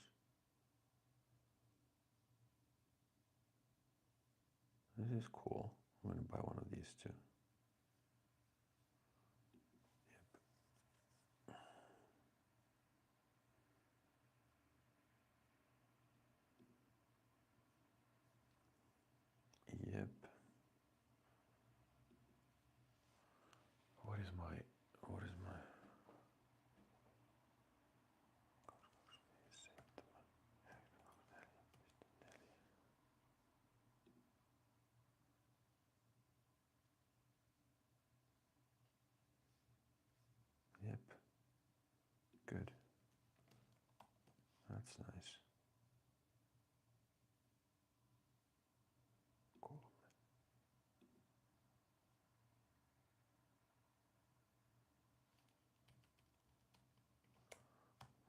This is cool. I'm gonna buy one of these too. Yep. Yep. What is my That's nice. Cool.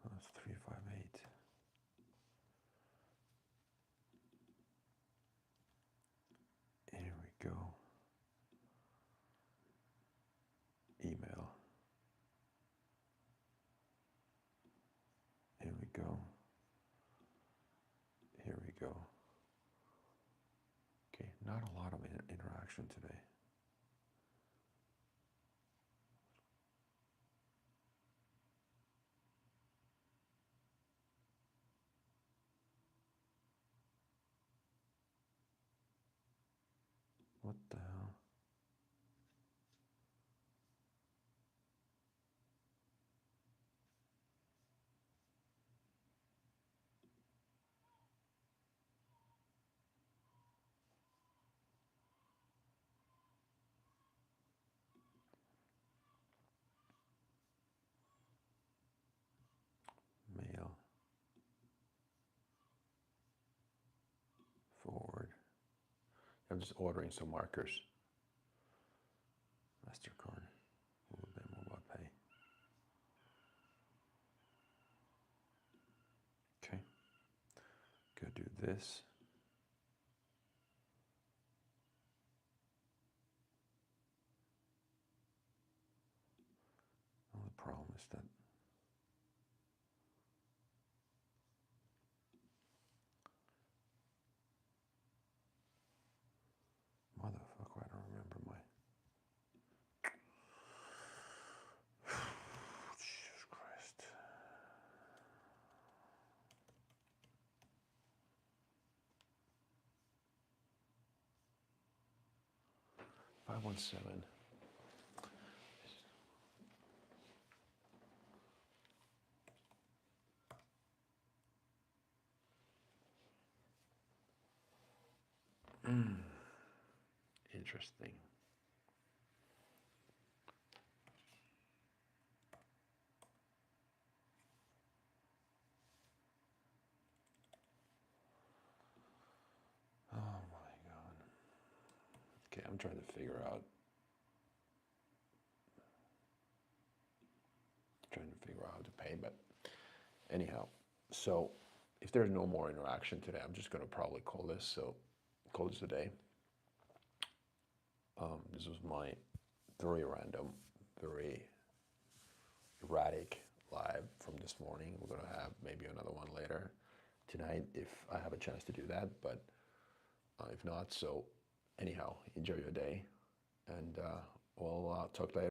That's 358. Here we go. Email. Here we go. Here we go. Okay, not a lot of interaction today. What the hell? Mail. Forward. I'm just ordering some markers. MasterCard. Mobile pay. Okay. Go do this. Well, the problem is that motherfucker, I don't remember my Jesus Christ. Five 117. Interesting. Oh my God. Okay, I'm trying to figure out. How to pay, but anyhow, so if there's no more interaction today, I'm just going to probably call this a day. This was my very random, very erratic live from this morning. We're going to have maybe another one later tonight if I have a chance to do that, but if not, so anyhow, enjoy your day, and we'll talk later.